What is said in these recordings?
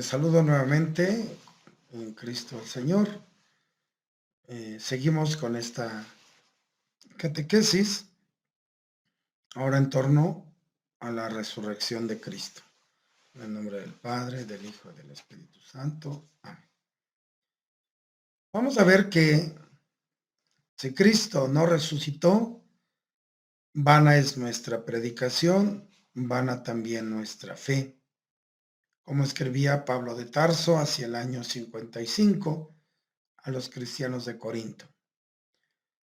saludo nuevamente en Cristo el Señor. Seguimos con esta catequesis, ahora en torno a la resurrección de Cristo. En el nombre del Padre, del Hijo y del Espíritu Santo. Amén. Vamos a ver que si Cristo no resucitó, vana es nuestra predicación, vana también nuestra fe. Como escribía Pablo de Tarso hacia el año 55 a los cristianos de Corinto.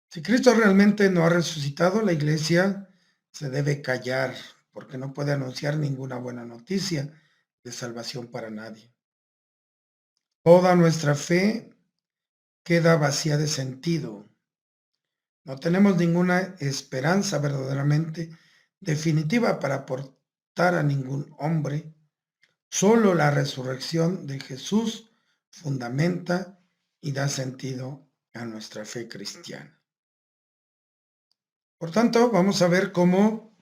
Si Cristo realmente no ha resucitado, la iglesia se debe callar porque no puede anunciar ninguna buena noticia de salvación para nadie. Toda nuestra fe queda vacía de sentido. No tenemos ninguna esperanza verdaderamente definitiva para aportar a ningún hombre. Solo la resurrección de Jesús fundamenta y da sentido a nuestra fe cristiana. Por tanto, vamos a ver cómo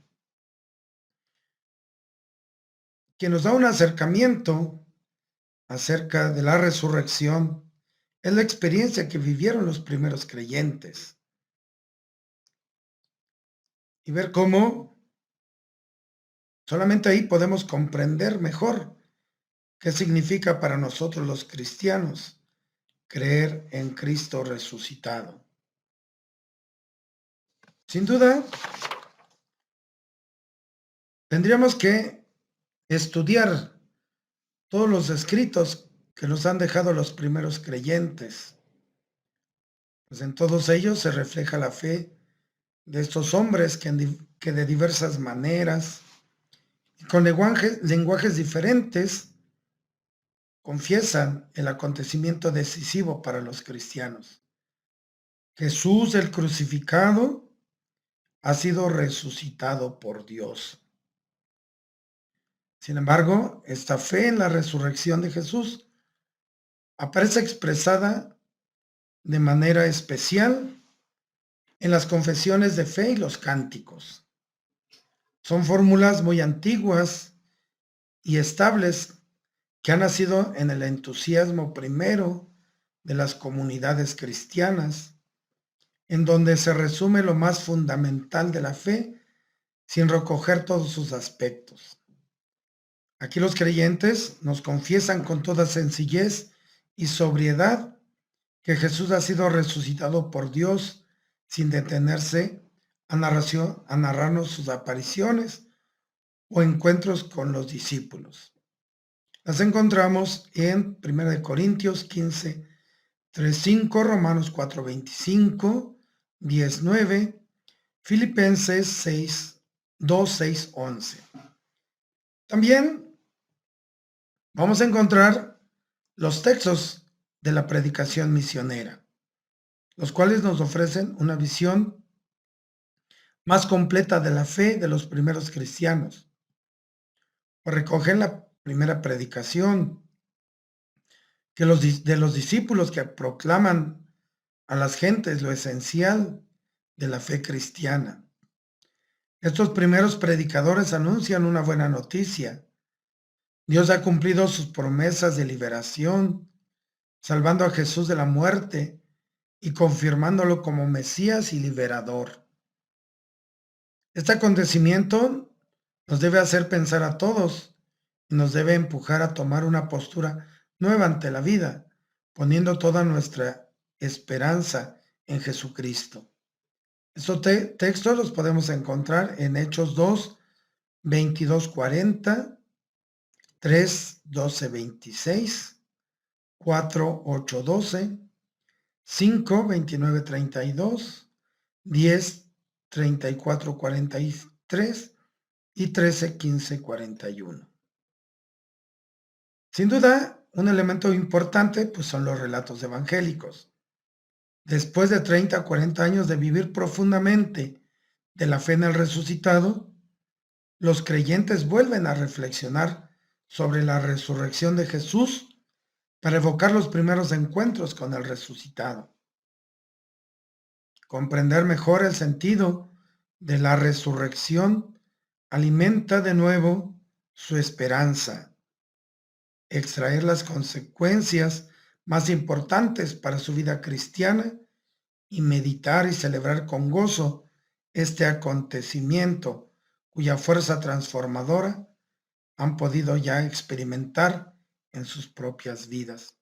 que nos da un acercamiento acerca de la resurrección es la experiencia que vivieron los primeros creyentes y ver cómo solamente ahí podemos comprender mejor qué significa para nosotros los cristianos creer en Cristo resucitado. Sin duda, tendríamos que estudiar todos los escritos que nos han dejado los primeros creyentes, pues en todos ellos se refleja la fe de estos hombres que de diversas maneras, con lenguajes diferentes, confiesan el acontecimiento decisivo para los cristianos. Jesús el crucificado ha sido resucitado por Dios. Sin embargo, esta fe en la resurrección de Jesús aparece expresada de manera especial en las confesiones de fe y los cánticos. Son fórmulas muy antiguas y estables que ha nacido en el entusiasmo primero de las comunidades cristianas, en donde se resume lo más fundamental de la fe sin recoger todos sus aspectos. Aquí los creyentes nos confiesan con toda sencillez y sobriedad que Jesús ha sido resucitado por Dios sin detenerse a narrarnos sus apariciones o encuentros con los discípulos. Las encontramos en 1 Corintios 15, 3:5, Romanos 4:25, 10:9, Filipenses 6:2, 6:11. También vamos a encontrar los textos de la predicación misionera, los cuales nos ofrecen una visión más completa de la fe de los primeros cristianos. Recogen la primera predicación de los discípulos que proclaman a las gentes lo esencial de la fe cristiana. Estos primeros predicadores anuncian una buena noticia. Dios ha cumplido sus promesas de liberación, salvando a Jesús de la muerte y confirmándolo como Mesías y liberador. Este acontecimiento nos debe hacer pensar a todos y nos debe empujar a tomar una postura nueva ante la vida, poniendo toda nuestra esperanza en Jesucristo. Estos textos los podemos encontrar en Hechos 2, 22, 40, 3, 12, 26, 4, 8, 12, 5, 29, 32, 10, 34, 43 y 13, 15, 41. Sin duda, un elemento importante pues son los relatos evangélicos. Después de 30 a 40 años de vivir profundamente de la fe en el resucitado, los creyentes vuelven a reflexionar sobre la resurrección de Jesús para evocar los primeros encuentros con el resucitado. Comprender mejor el sentido de la resurrección alimenta de nuevo su esperanza. extraer las consecuencias más importantes para su vida cristiana y meditar y celebrar con gozo este acontecimiento cuya fuerza transformadora han podido ya experimentar en sus propias vidas.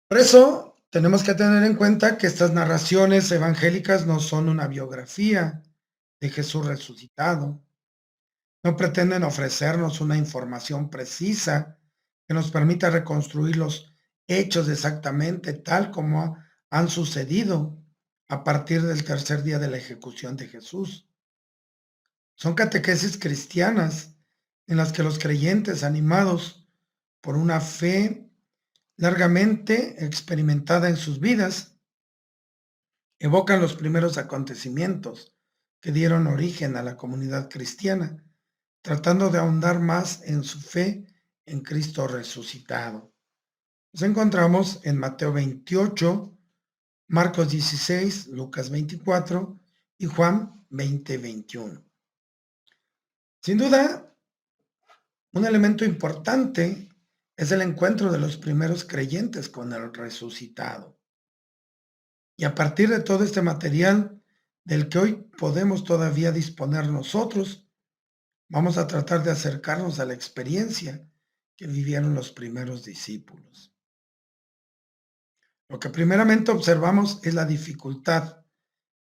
Por eso tenemos que tener en cuenta que estas narraciones evangélicas no son una biografía de Jesús resucitado, no pretenden ofrecernos una información precisa que nos permita reconstruir los hechos exactamente tal como han sucedido a partir del tercer día de la ejecución de Jesús. Son catequesis cristianas en las que los creyentes, animados por una fe largamente experimentada en sus vidas, evocan los primeros acontecimientos que dieron origen a la comunidad cristiana, tratando de ahondar más en su fe en Cristo resucitado. Nos encontramos en Mateo 28, Marcos 16, Lucas 24 y Juan 20, 21. Sin duda, un elemento importante es el encuentro de los primeros creyentes con el resucitado. Y a partir de todo este material del que hoy podemos todavía disponer nosotros, vamos a tratar de acercarnos a la experiencia que vivieron los primeros discípulos. Lo que primeramente observamos es la dificultad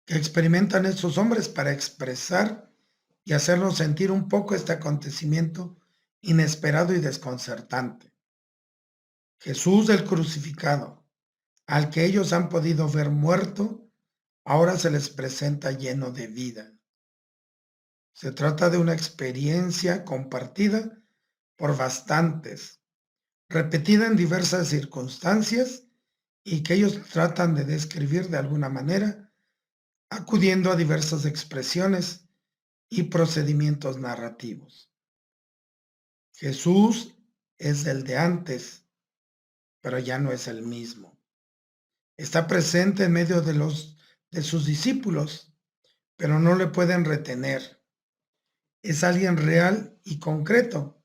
que experimentan estos hombres para expresar y hacernos sentir un poco este acontecimiento inesperado y desconcertante. Jesús el crucificado, al que ellos han podido ver muerto, ahora se les presenta lleno de vida. Se trata de una experiencia compartida por bastantes, repetida en diversas circunstancias y que ellos tratan de describir de alguna manera, acudiendo a diversas expresiones y procedimientos narrativos. Jesús es el de antes, pero ya no es el mismo. Está presente en medio de sus discípulos, pero no le pueden retener. Es alguien real y concreto,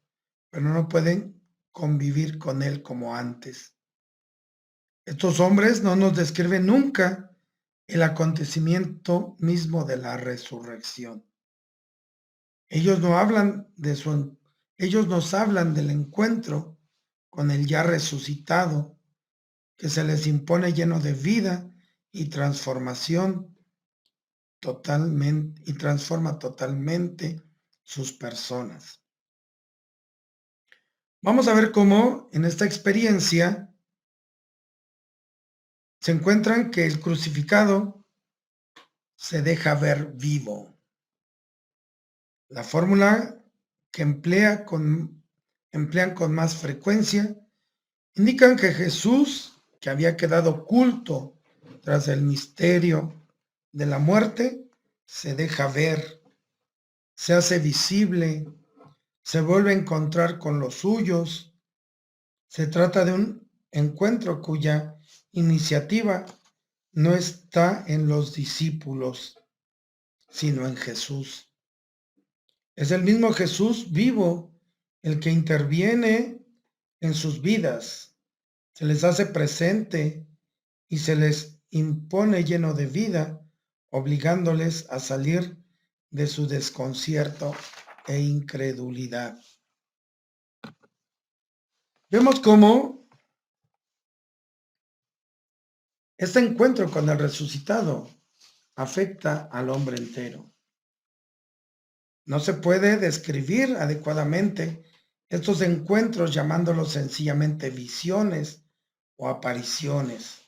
pero no pueden convivir con él como antes. Estos hombres no nos describen nunca el acontecimiento mismo de la resurrección. Ellos no hablan ellos nos hablan del encuentro con el ya resucitado que se les impone lleno de vida y transformación totalmente y transforma totalmente sus personas. Vamos a ver cómo en esta experiencia se encuentran que el crucificado se deja ver vivo. La fórmula que emplean con más frecuencia indican que Jesús, que había quedado oculto tras el misterio de la muerte, se deja ver, se hace visible, se vuelve a encontrar con los suyos. Se trata de un encuentro cuya iniciativa no está en los discípulos, sino en Jesús. Es el mismo Jesús vivo el que interviene en sus vidas, se les hace presente y se les impone lleno de vida, obligándoles a salir de su desconcierto e incredulidad. Vemos cómo este encuentro con el resucitado afecta al hombre entero. No se puede describir adecuadamente estos encuentros llamándolos sencillamente visiones o apariciones.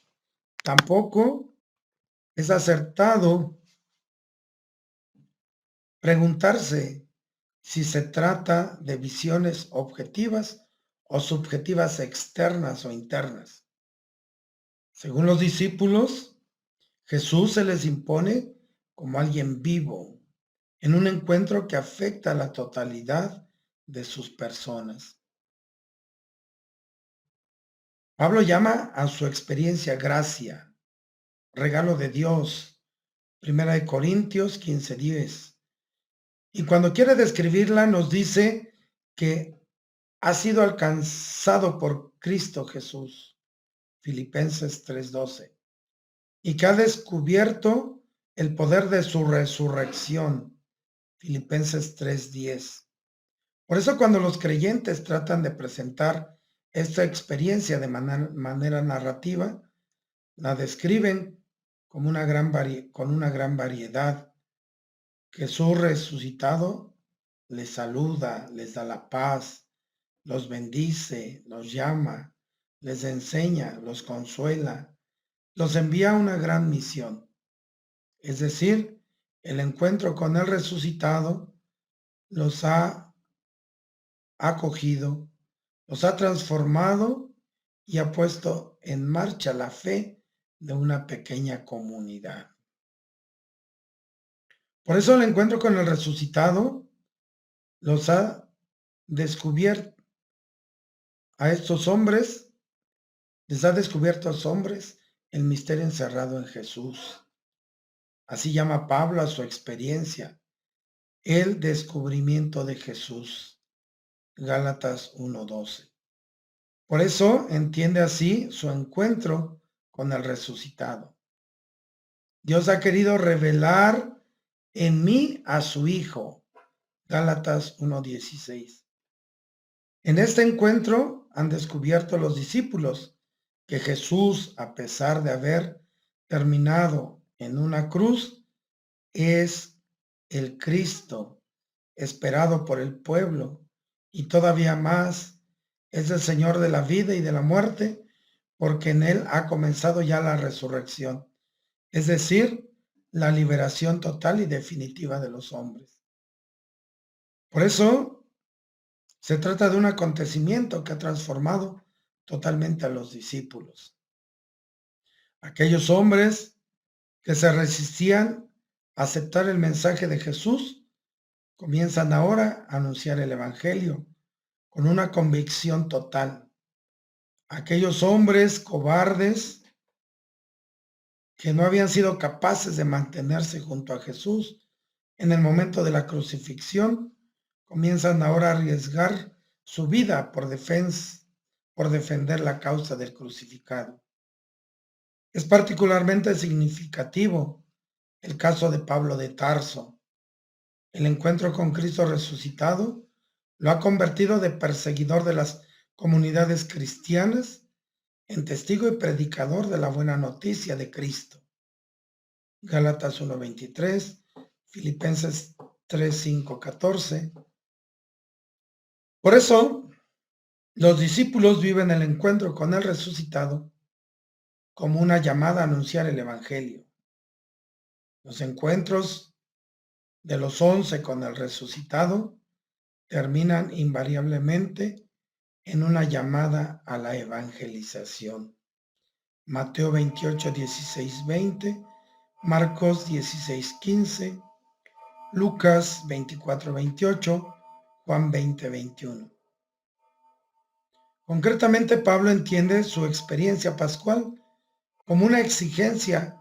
Tampoco es acertado preguntarse si se trata de visiones objetivas o subjetivas externas o internas. Según los discípulos, Jesús se les impone como alguien vivo, en un encuentro que afecta a la totalidad de sus personas. Pablo llama a su experiencia gracia, regalo de Dios, 1 Corintios 15:10. Y cuando quiere describirla nos dice que ha sido alcanzado por Cristo Jesús, Filipenses 3:12, y que ha descubierto el poder de su resurrección, Filipenses 3:10. Por eso cuando los creyentes tratan de presentar esta experiencia de manera narrativa, la describen como con una gran variedad. Jesús resucitado les saluda, les da la paz, los bendice, los llama, les enseña, los consuela, los envía a una gran misión. Es decir, el encuentro con el resucitado los ha acogido, los ha transformado y ha puesto en marcha la fe de una pequeña comunidad. Por eso el encuentro con el resucitado los ha descubierto a estos hombres, les ha descubierto a los hombres el misterio encerrado en Jesús. Así llama Pablo a su experiencia, el descubrimiento de Jesús. Gálatas 1:12. Por eso entiende así su encuentro con el resucitado. Dios ha querido revelar en mí a su Hijo. Gálatas 1:16. En este encuentro han descubierto los discípulos que Jesús, a pesar de haber terminado en una cruz, es el Cristo esperado por el pueblo y todavía más es el Señor de la vida y de la muerte, porque en Él ha comenzado ya la resurrección, es decir, la liberación total y definitiva de los hombres. Por eso se trata de un acontecimiento que ha transformado totalmente a los discípulos. Aquellos hombres que se resistían a aceptar el mensaje de Jesús comienzan ahora a anunciar el Evangelio con una convicción total. Aquellos hombres cobardes que no habían sido capaces de mantenerse junto a Jesús en el momento de la crucifixión, comienzan ahora a arriesgar su vida por defender la causa del crucificado. Es particularmente significativo el caso de Pablo de Tarso. El encuentro con Cristo resucitado lo ha convertido de perseguidor de las comunidades cristianas en testigo y predicador de la buena noticia de Cristo. Gálatas 1:23, Filipenses 3:5-14. Por eso, los discípulos viven el encuentro con el resucitado como una llamada a anunciar el Evangelio. Los encuentros de los 11 con el resucitado terminan invariablemente en una llamada a la evangelización. Mateo 28, 16, 20, Marcos 16, 15, Lucas 24, 28, Juan 20, 21. Concretamente, Pablo entiende su experiencia pascual como una exigencia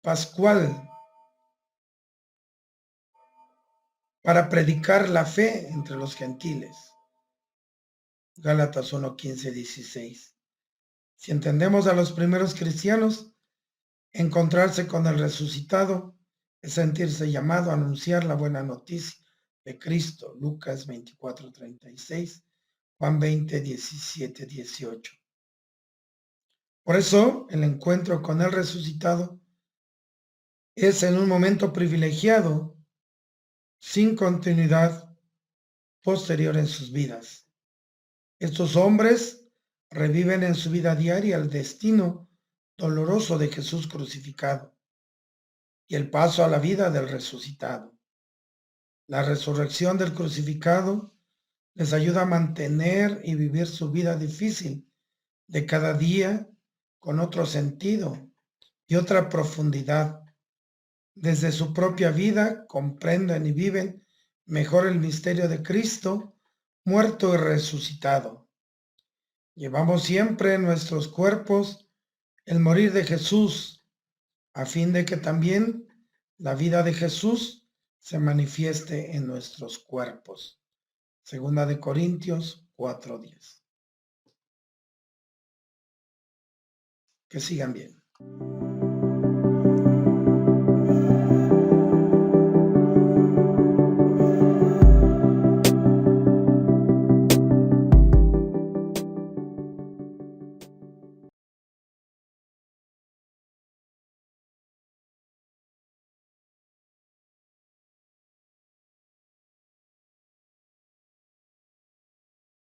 pascual para predicar la fe entre los gentiles. Gálatas 1, 15, 16. Si entendemos a los primeros cristianos, encontrarse con el resucitado es sentirse llamado a anunciar la buena noticia de Cristo. Lucas 24, 36, Juan 20, 17, 18. Por eso, el encuentro con el resucitado es en un momento privilegiado, sin continuidad posterior en sus vidas. Estos hombres reviven en su vida diaria el destino doloroso de Jesús crucificado y el paso a la vida del resucitado. La resurrección del crucificado les ayuda a mantener y vivir su vida difícil de cada día con otro sentido y otra profundidad. Desde su propia vida comprenden y viven mejor el misterio de Cristo, muerto y resucitado. Llevamos siempre en nuestros cuerpos el morir de Jesús, a fin de que también la vida de Jesús se manifieste en nuestros cuerpos. Segunda de Corintios 4:10. Que sigan bien.